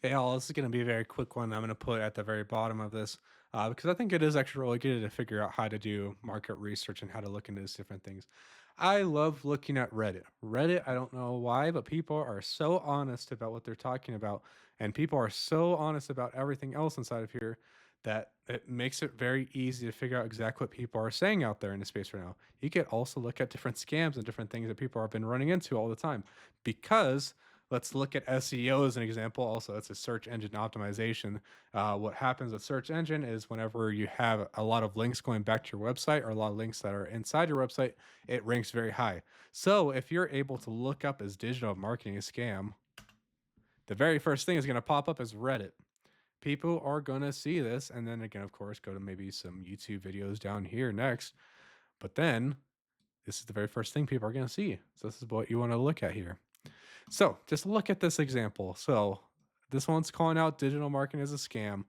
Okay, y'all, this is going to be a very quick one. I'm going to put at the very bottom of this because I think it is actually really good to figure out how to do market research and how to look into these different things. I love looking at Reddit. Reddit, I don't know why, but people are so honest about what they're talking about, and people are so honest about everything else inside of here that it makes it very easy to figure out exactly what people are saying out there in the space right now. You could also look at different scams and different things that people have been running into all the time because let's look at SEO as an example. Also, it's a search engine optimization. What happens with search engine is whenever you have a lot of links going back to your website or a lot of links that are inside your website, it ranks very high. So if you're able to look up as digital marketing scam, the very first thing is going to pop up as Reddit. People are going to see this, and then again, of course, go to maybe some YouTube videos down here next. But then this is the very first thing people are going to see. So this is what you want to look at here. So just look at this example. So this one's calling out digital marketing as a scam.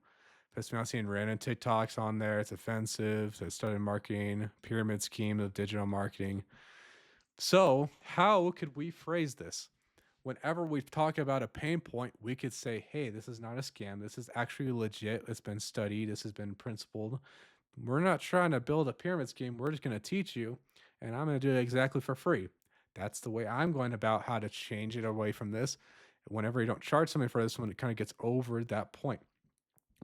Pissed me off seeing random TikToks on there. It's offensive. So it started marketing, pyramid scheme of digital marketing. So how could we phrase this? Whenever we talk about a pain point, we could say, hey, this is not a scam. This is actually legit. It's been studied. This has been principled. We're not trying to build a pyramid scheme. We're just going to teach you, and I'm going to do it exactly for free. That's the way I'm going about how to change it away from this. Whenever you don't charge somebody for this, when it kind of gets over that point.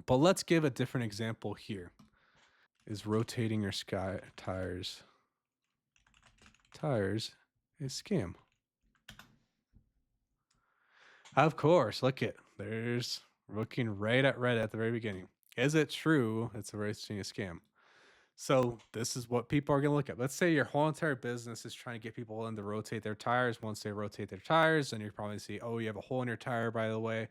But let's give a different example here. Is rotating your sky tires a scam? Of course. Look at there's looking right at Reddit at the very beginning. Is it true it's a rotating a scam? So this is what people are going to look at. Let's say your whole entire business is trying to get people in to rotate their tires. Once they rotate their tires, then you're probably see, oh, you have a hole in your tire, by the way.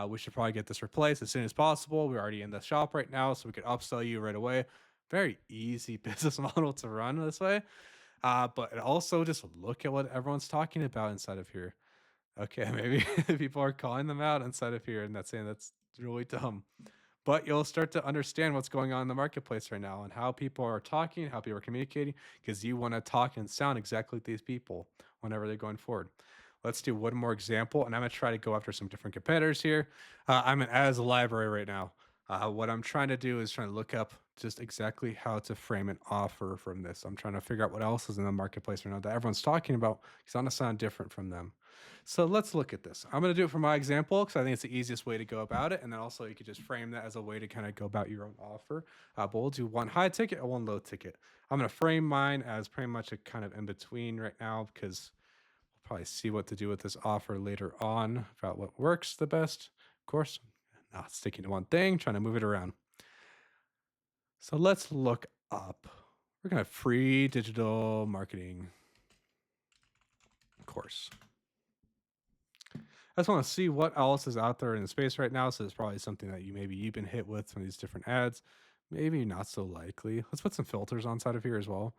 We should probably get this replaced as soon as possible. We're already in the shop right now, so we could upsell you right away. Very easy business model to run this way. But also just look at what everyone's talking about inside of here. Okay, maybe people are calling them out inside of here and that's saying that's really dumb, but you'll start to understand what's going on in the marketplace right now and how people are talking, how people are communicating, because you want to talk and sound exactly like these people whenever they're going forward. Let's do one more example, and I'm going to try to go after some different competitors here. I'm an as a library right now. What I'm trying to do is trying to look up just exactly how to frame an offer from this. I'm trying to figure out what else is in the marketplace right now that everyone's talking about because I want to sound different from them. So let's look at this. I'm going to do it for my example because I think it's the easiest way to go about it. And then also you could just frame that as a way to kind of go about your own offer. But we'll do one high ticket and one low ticket. I'm going to frame mine as pretty much a kind of in between right now because we'll probably see what to do with this offer later on about what works the best. Of course, not sticking to one thing, trying to move it around. So let's look up. We're going to free digital marketing course. I just want to see what else is out there in the space right now. So it's probably something that you've been hit with from these different ads. Maybe not so likely. Let's put some filters on side of here as well.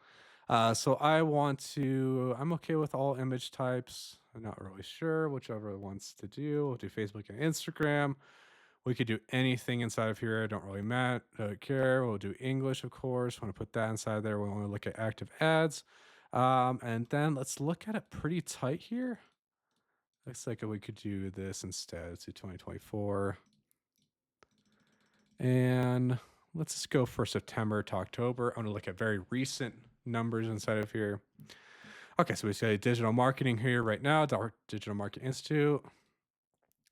So I'm okay with all image types. I'm not really sure whichever wants to do. We'll do Facebook and Instagram. We could do anything inside of here. I don't really care. We'll do English, of course. Want to put that inside there. We want to look at active ads. And then let's look at it pretty tight here. Looks like we could do this instead. Let's do 2024. And let's just go for September to October. I'm going to look at very recent numbers inside of here. Okay, so we say digital marketing here right now, Digital Marketing Institute.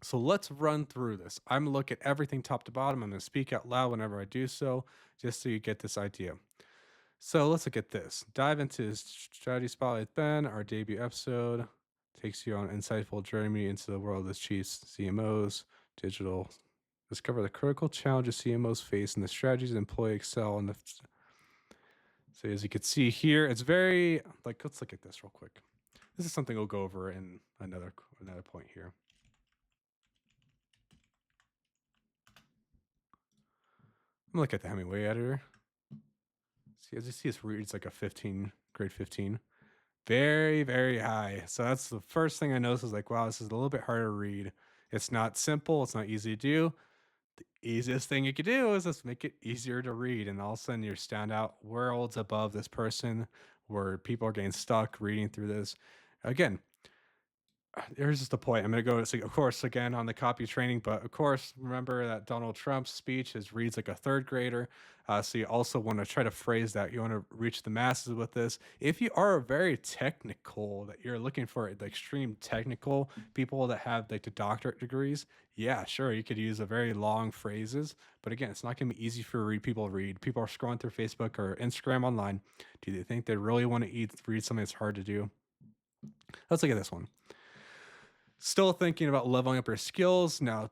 So let's run through this. I'm going to look at everything top to bottom. I'm going to speak out loud whenever I do so, just so you get this idea. So let's look at this. Dive into Strategy Spotlight Ben, our debut episode. Takes you on an insightful journey into the world of chiefs, CMOs, digital. Discover the critical challenges CMOs face and the strategies employ excel. So as you can see here, it's very let's look at this real quick. This is something we'll go over in another point here. I'm gonna look at the Hemingway editor. See, as you see, it's reads like a 15, grade 15. Very, very high. So that's the first thing I noticed is like, wow, this is a little bit harder to read. It's not simple. It's not easy to do. The easiest thing you could do is just make it easier to read. And all of a sudden you stand out worlds above this person where people are getting stuck reading through this. Again, Here's just the point. I'm going to go, so of course, again on the copy training, but of course, remember that Donald Trump's speech is reads like a third grader. So you also want to try to phrase that. You want to reach the masses with this. If you are very technical, that you're looking for the extreme technical people that have like the doctorate degrees, yeah, sure, you could use a very long phrases. But again, it's not going to be easy for people to read. People are scrolling through Facebook or Instagram online. Do they think they really want to read something that's hard to do? Let's look at this one. Still thinking about leveling up your skills. Now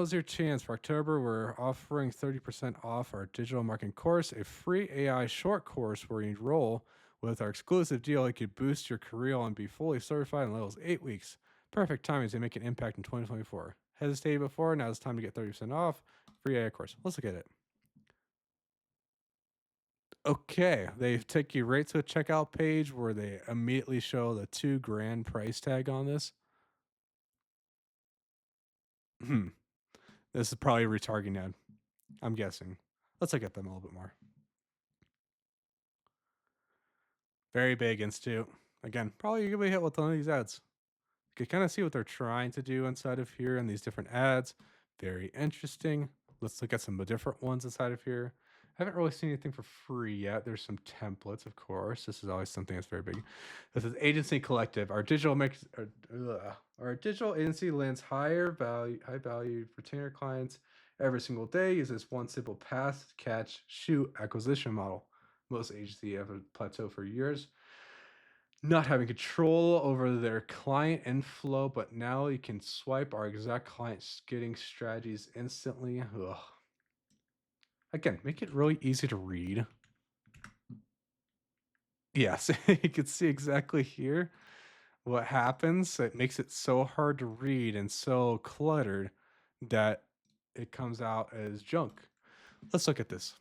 is your chance. For October, we're offering 30% off our digital marketing course, a free AI short course where you enroll with our exclusive deal. You could boost your career and be fully certified in levels 8 weeks. Perfect timing to make an impact in 2024. Hesitated before, now it's time to get 30% off. Free AI course. Let's look at it. Okay, they take you right to a checkout page where they immediately show the $2,000 price tag on this. Hmm. This is probably a retargeting ad, I'm guessing. Let's look at them a little bit more. Very big institute. Again, probably you're gonna be hit with one of these ads. You can kind of see what they're trying to do inside of here in these different ads. Very interesting. Let's look at some different ones inside of here. I haven't really seen anything for free yet. There's some templates, of course. This is always something that's very big. This is Agency Collective. Our digital agency lands high value retainer clients every single day. Uses one simple pass, catch, shoot acquisition model. Most agencies have a plateau for years, not having control over their client inflow, but now you can swipe our exact client getting strategies instantly. Ugh. Again, make it really easy to read. Yes, you can see exactly here what happens. It makes it so hard to read and so cluttered that it comes out as junk. Let's look at this.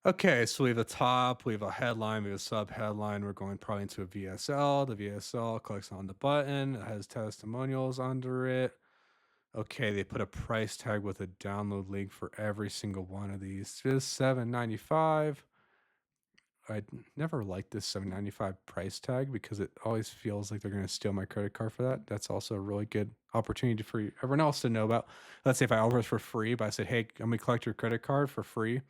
Okay, so we have the top, we have a headline, we have a sub headline. We're going probably into a VSL. The VSL clicks on the button, it has testimonials under it. Okay, they put a price tag with a download link for every single one of these. This is $7.95. I never liked this $7.95 price tag because it always feels like they're going to steal my credit card for that. That's also a really good opportunity for everyone else to know about. Let's say if I offer this for free, but I said, hey, I'm going to collect your credit card for free.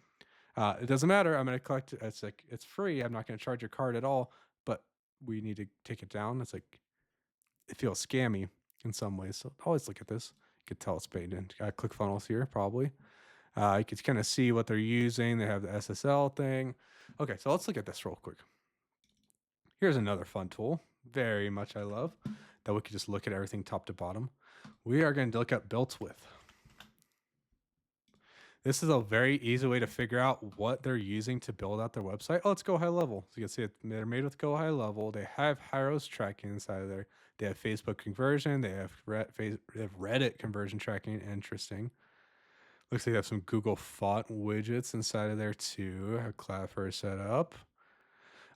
It doesn't matter. I'm going to collect it. It's like, it's free. I'm not going to charge your card at all, but we need to take it down. It's like, it feels scammy in some ways. So always look at this. You could tell it's paid in. ClickFunnels here, probably. You can kind of see what they're using. They have the SSL thing. Okay, so let's look at this real quick. Here's another fun tool, very much I love, that we could just look at everything top to bottom. We are going to look at built with. This is a very easy way to figure out what they're using to build out their website. Oh, let's go high level. So you can see they're made with Go High Level. They have Hyros tracking inside of there. They have Facebook conversion. They have Reddit conversion tracking. Interesting. Looks like they have some Google font widgets inside of there too. Have Cloudflare set up.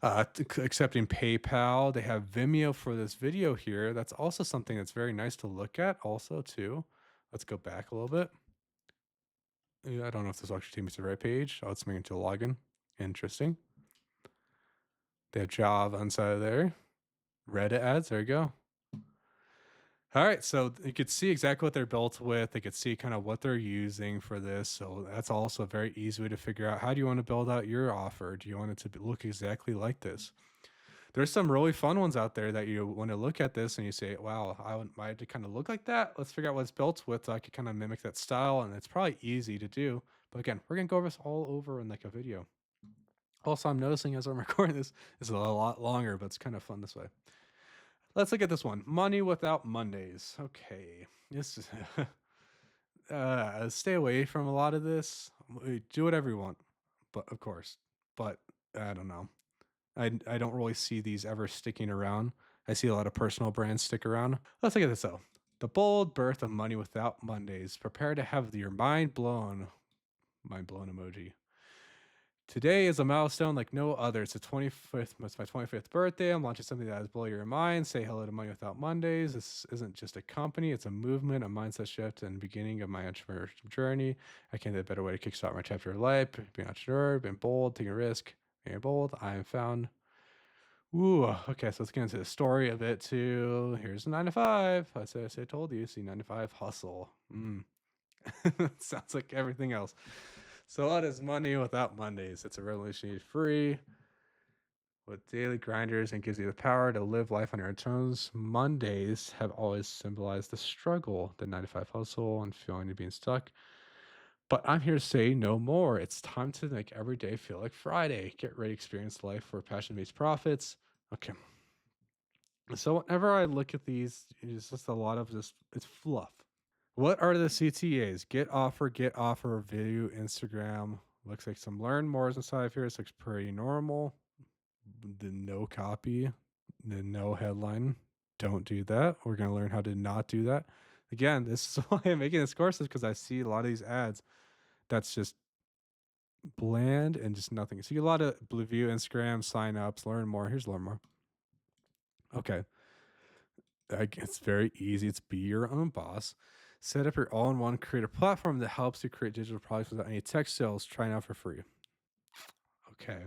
Accepting PayPal. They have Vimeo for this video here. That's also something that's very nice to look at also too. Let's go back a little bit. I don't know if this will actually take me to the right page. Oh, it's making it to a login. Interesting. They have Java inside of there. Reddit ads. There you go. All right, so you could see exactly what they're built with. They could see kind of what they're using for this. So that's also a very easy way to figure out how do you want to build out your offer? Do you want it to look exactly like this? There's some really fun ones out there that you want to look at this and you say, wow, I want mine to kind of look like that. Let's figure out what it's built with so I could kind of mimic that style. And it's probably easy to do. But again, we're going to go over this all over in like a video. Also, I'm noticing as I'm recording this is a lot longer, but it's kind of fun this way. Let's look at this one. Money without Mondays. Okay. This is stay away from a lot of this. Do whatever you want. But of course. But I don't know. I don't really see these ever sticking around. I see a lot of personal brands stick around. Let's look at this though. The bold birth of money without Mondays. Prepare to have your mind blown. Mind blown emoji. Today is a milestone like no other. It's the 25th. It's my 25th birthday. I'm launching something that will blow your mind. Say hello to Money Without Mondays. This isn't just a company. It's a movement, a mindset shift, and beginning of my entrepreneurship journey. I can't think of a better way to kickstart my chapter of life. Being an entrepreneur, being bold, taking a risk, being bold. I am found. Ooh, okay, so let's get into the story a bit too. Here's a 9 to 5. I told you. See, 9 to 5 hustle. Sounds like everything else. So, what is money without Mondays? It's a revolutionary free with daily grinders and gives you the power to live life on your own terms. Mondays have always symbolized the struggle, the 9 to 5 hustle, and feeling of being stuck. But I'm here to say no more. It's time to make every day feel like Friday. Get ready, to experience life for passion based profits. Okay. So whenever I look at these, it's just a lot of just it's fluff. What are the CTAs? Get offer, video, Instagram. Looks like some learn mores inside of here. This looks pretty normal. The no copy, the no headline. Don't do that. We're gonna learn how to not do that. Again, this is why I'm making this course is because I see a lot of these ads that's just bland and just nothing. So you get a lot of blue view, Instagram, sign ups, learn more. Here's learn more. Okay. It's very easy. It's be your own boss. Set up your all-in-one creator platform that helps you create digital products without any tech sales. Try now for free. Okay.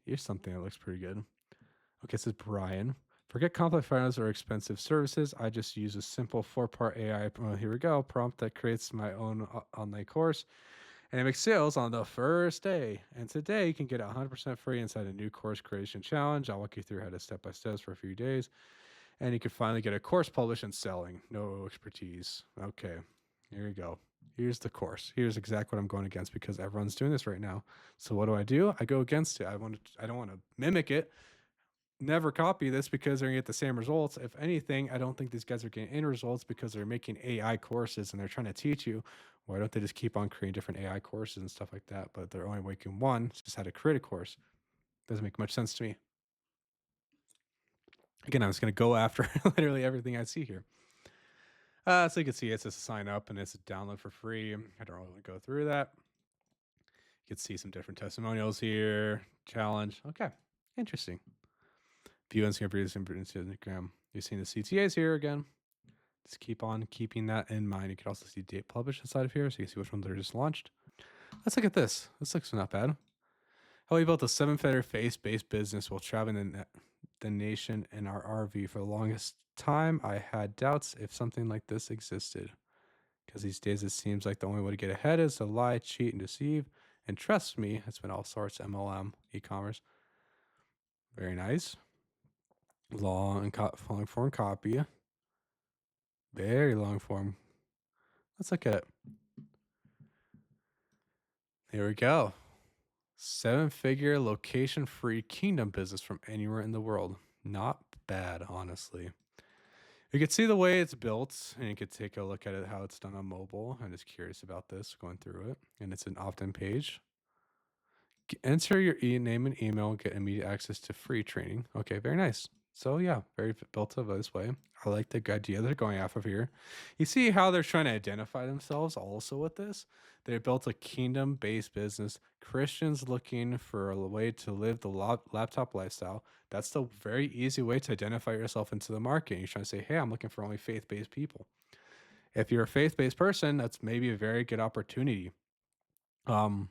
Here's something that looks pretty good. Okay, it says Brian. Forget complex finance or expensive services. I just use a simple four-part AI. Here we go. Prompt that creates my own online course. And it makes sales on the first day. And today you can get 100% free inside a new course creation challenge. I'll walk you through how to step by steps for a few days. And you can finally get a course published and selling. No expertise. Okay, here you go. Here's the course. Here's exactly what I'm going against because everyone's doing this right now. So what do? I go against it. I don't want to mimic it. Never copy this because they're gonna get the same results. If anything, I don't think these guys are getting any results because they're making AI courses and they're trying to teach you. Why don't they just keep on creating different AI courses and stuff like that? But they're only making one, just how to create a course. Doesn't make much sense to me. Again, I'm just gonna go after literally everything I see here. So you can see it's just a sign up and it's a download for free. I don't really go through that. You can see some different testimonials here. Challenge. Okay, interesting. View Instagram, produce Instagram. You're seeing the CTAs here again. Just keep on keeping that in mind. You can also see date published inside of here, so you can see which ones are just launched. Let's look at this. This looks not bad. How we built a seven-figure face-based business while traveling the nation in our RV for the longest time. I had doubts if something like this existed, because these days it seems like the only way to get ahead is to lie, cheat, and deceive. And trust me, it's been all sorts MLM e-commerce. Very nice. Long form copy. Very long form. Let's look at it. Here we go. Seven-figure location-free kingdom business from anywhere in the world. Not bad, honestly. You can see the way it's built, and you could take a look at it how it's done on mobile. I'm just curious about this, going through it. And it's an opt-in page. Enter your name and email and get immediate access to free training. Okay, very nice. So yeah, very built up this way. I like the idea they're going off of here. You see how they're trying to identify themselves also with this? They built a kingdom-based business. Christians looking for a way to live the laptop lifestyle. That's the very easy way to identify yourself into the market. You're trying to say, hey, I'm looking for only faith-based people. If you're a faith-based person, that's maybe a very good opportunity. Don't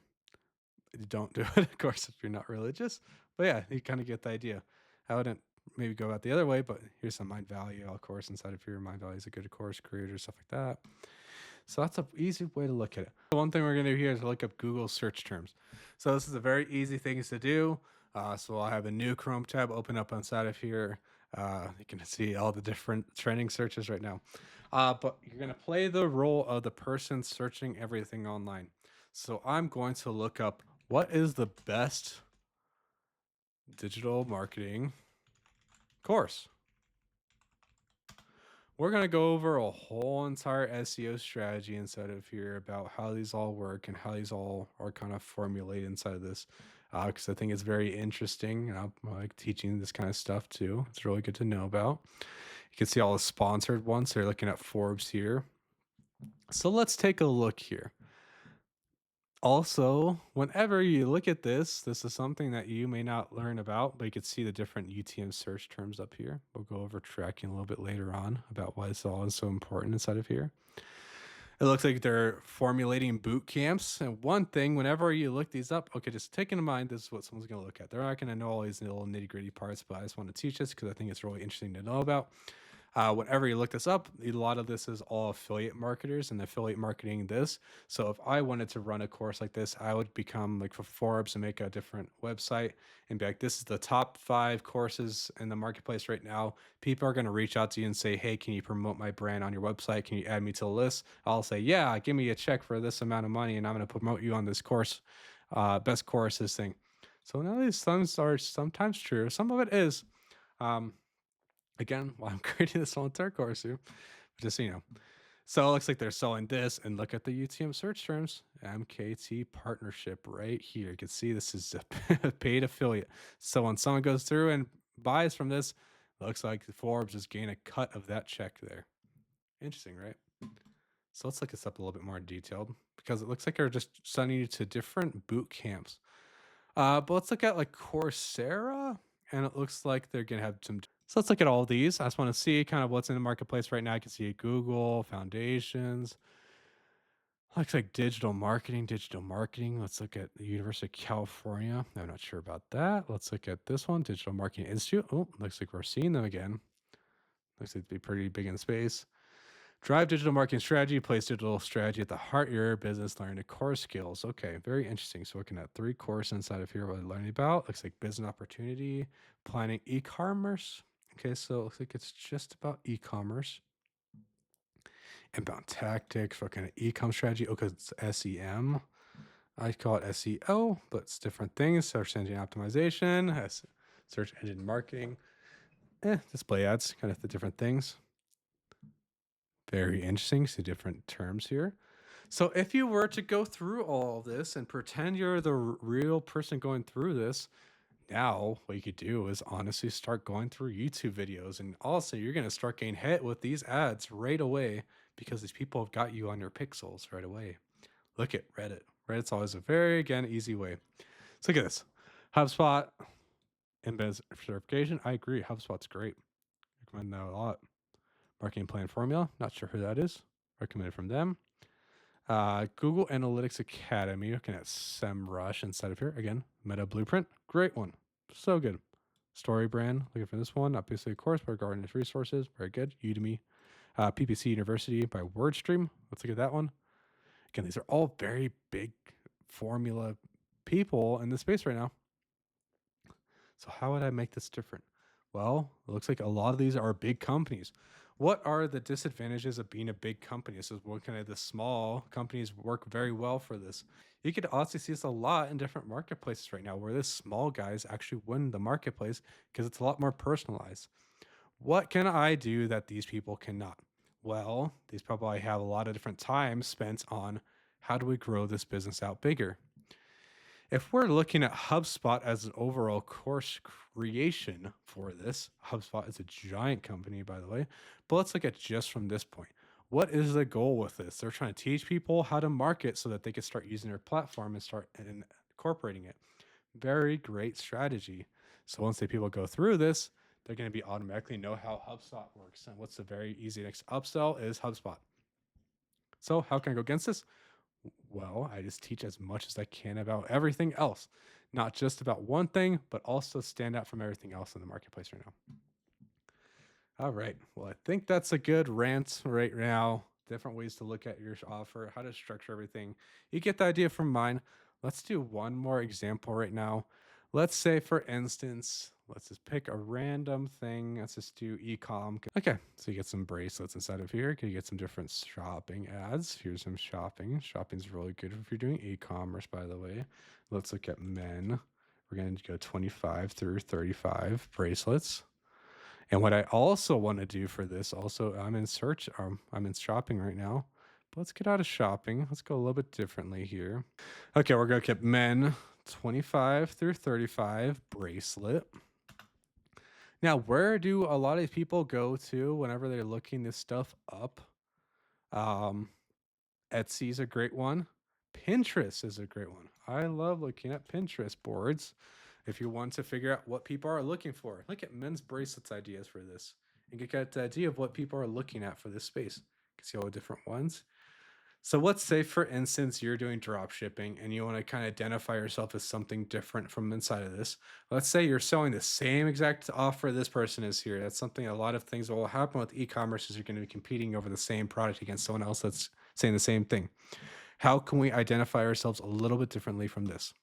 do it, of course, if you're not religious. But yeah, you kind of get the idea. I wouldn't maybe go out the other way, but here's some Mindvalley, of course, inside of here. Mindvalley is a good course creator, stuff like that. So that's an easy way to look at it. The one thing we're going to do here is look up Google search terms. So this is a very easy thing to do. So I'll have a new Chrome tab open up inside of here. You can see all the different trending searches right now. But you're going to play the role of the person searching everything online. So I'm going to look up what is the best digital marketing course. We're going to go over a whole entire SEO strategy inside of here about how these all work and how these all are kind of formulated inside of this. Because I think it's very interesting. And I like teaching this kind of stuff too. It's really good to know about. You can see all the sponsored ones. So you're looking at Forbes here. So let's take a look here. Also, whenever you look at this is something that you may not learn about, but you can see the different UTM search terms up here. We'll go over tracking a little bit later on about why this all is so important inside of here. It looks like they're formulating boot camps. And one thing, whenever you look these up, okay, just take in mind this is what someone's going to look at. They're not going to know all these little nitty gritty parts, but I just want to teach this because I think it's really interesting to know about. Whenever you look this up, a lot of this is all affiliate marketers and affiliate marketing this. So if I wanted to run a course like this, I would become like for Forbes and make a different website and be like, this is the top 5 courses in the marketplace right now. People are going to reach out to you and say, hey, can you promote my brand on your website? Can you add me to the list? I'll say, yeah, give me a check for this amount of money and I'm going to promote you on this course, best courses thing. So now these things are sometimes true. Some of it is. Um, Again, while I'm creating this whole entire course here, just so you know. So it looks like they're selling this, and look at the UTM search terms, MKT partnership right here. You can see this is a paid affiliate. So when someone goes through and buys from this, looks like Forbes is getting a cut of that check there. Interesting, right? So let's look this up a little bit more detailed because it looks like they're just sending you to different boot camps. But let's look at like Coursera, and it looks like they're gonna have some. So let's look at all of these. I just want to see kind of what's in the marketplace right now. I can see Google Foundations. Looks like digital marketing, digital marketing. Let's look at the University of California. I'm not sure about that. Let's look at this one, Digital Marketing Institute. Oh, looks like we're seeing them again. Looks like to be pretty big in space. Drive digital marketing strategy, place digital strategy at the heart of your business, learn the core skills. Okay, very interesting. So looking at 3 courses inside of here, what I'm learning about. Looks like business opportunity, planning e-commerce. Okay, so it looks like it's just about e-commerce. Inbound tactics, what kind of e-com strategy? Okay, it's SEM. I call it SEO, but it's different things. Search engine optimization, search engine marketing, display ads, kind of the different things. Very interesting. See different terms here. So if you were to go through all of this and pretend you're the real person going through this, now what you could do is honestly start going through YouTube videos, and also you're going to start getting hit with these ads right away because these people have got you on your pixels right away. Look at Reddit. Reddit's always a very, again, easy way. So look at this. HubSpot, embed certification. I agree. HubSpot's great. Recommend that a lot. Marketing Plan Formula. Not sure who that is. Recommended from them. Google Analytics Academy. Looking at SEMrush inside of here. Again, Meta Blueprint. Great one. So good. Story Brand. Looking for this one. Obviously, of course, by Gardeners Resources. Very good. Udemy. PPC University by WordStream. Let's look at that one. Again, these are all very big formula people in the space right now. So how would I make this different? Well, it looks like a lot of these are big companies. What are the disadvantages of being a big company? This is what kind of the small companies work very well for this. You could also see this a lot in different marketplaces right now where the small guys actually win the marketplace because it's a lot more personalized. What can I do that these people cannot? Well, these probably have a lot of different time spent on how do we grow this business out bigger? If we're looking at HubSpot as an overall course creation for this, HubSpot is a giant company, by the way, but let's look at just from this point. What is the goal with this? They're trying to teach people how to market so that they can start using their platform and start incorporating it. Very great strategy. So once the people go through this, they're going to be automatically know how HubSpot works. And what's the very easy next upsell is HubSpot. So how can I go against this? Well, I just teach as much as I can about everything else, not just about one thing, but also stand out from everything else in the marketplace right now. All right. Well, I think that's a good rant right now. Different ways to look at your offer, how to structure everything. You get the idea from mine. Let's do one more example right now. Let's say, for instance, let's just pick a random thing. Let's just do e-com. Okay, so you get some bracelets inside of here. You get some different shopping ads. Here's some shopping. Shopping's really good if you're doing e-commerce, by the way. Let's look at men. We're going to go 25 through 35 bracelets. And what I also want to do for this, also, I'm in search, I'm in shopping right now. But let's get out of shopping. Let's go a little bit differently here. Okay, we're going to keep men 25 through 35 bracelet. Now, where do a lot of people go to whenever they're looking this stuff up? Etsy is a great one. Pinterest is a great one. I love looking at Pinterest boards if you want to figure out what people are looking for. Look at men's bracelets ideas for this and get the idea of what people are looking at for this space. You can see all the different ones. So let's say, for instance, you're doing drop shipping and you want to kind of identify yourself as something different from inside of this. Let's say you're selling the same exact offer this person is here. That's something a lot of things that will happen with e-commerce is you're going to be competing over the same product against someone else that's saying the same thing. How can we identify ourselves a little bit differently from this?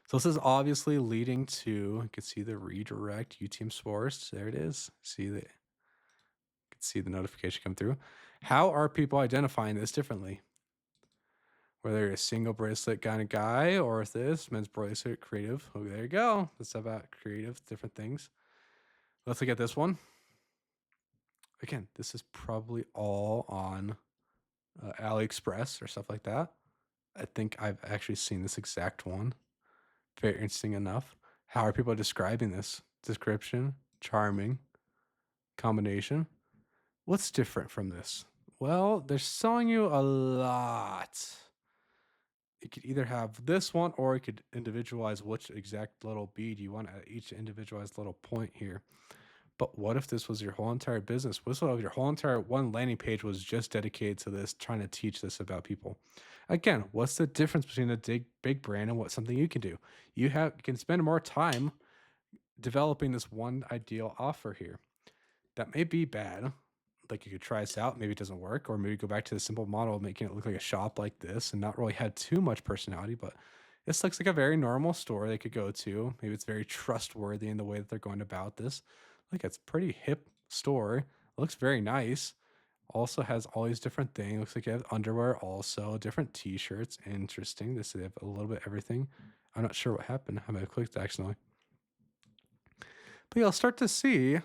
So this is obviously leading to, you can see the redirect UTM source. There it is. See the notification come through. How are people identifying this differently? Whether you're a single bracelet kind of guy or if this men's bracelet creative. Oh, there you go. Let's talk about creative, different things. Let's look at this one. Again, this is probably all on AliExpress or stuff like that. I think I've actually seen this exact one. Very interesting enough. How are people describing this? Description, charming, combination. What's different from this? Well, they're selling you a lot. You could either have this one or you could individualize which exact little bead you want at each individualized little point here. But what if this was your whole entire business? What if your whole entire one landing page was just dedicated to this, trying to teach this about people? Again, what's the difference between a big brand and what something you can do? You can spend more time developing this one ideal offer here. That may be bad. Like you could try this out, maybe it doesn't work, or maybe go back to the simple model of making it look like a shop like this and not really have too much personality, but this looks like a very normal store they could go to. Maybe it's very trustworthy in the way that they're going about this. Like it's pretty hip store. It looks very nice. Also has all these different things. Looks like you have underwear also, different t-shirts. Interesting. They have a little bit of everything. I'm not sure what happened. I might have clicked accidentally. But you'll start to see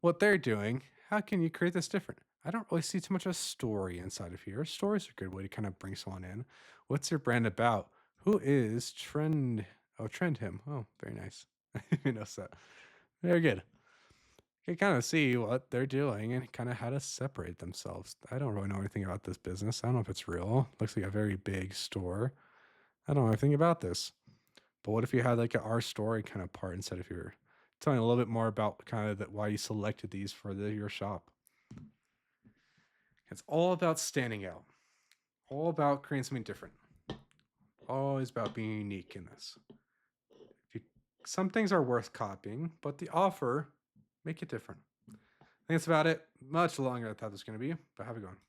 what they're doing. How can you create this different? I don't really see too much of a story inside of here. Stories are a good way to kind of bring someone in. What's your brand about? Who is Trend? Oh, Trend Him. Oh, very nice. I didn't notice that. Very good. You can kind of see what they're doing and kind of how to separate themselves. I don't really know anything about this business. I don't know if it's real. Looks like a very big store. I don't know anything about this. But what if you had like a our story kind of part instead of your telling a little bit more about kind of why you selected these for your shop? It's all about standing out, all about creating something different, always about being unique in this. If you, some things are worth copying, but the offer, make it different. I think that's about it. Much longer than I thought it was going to be, but have a good one.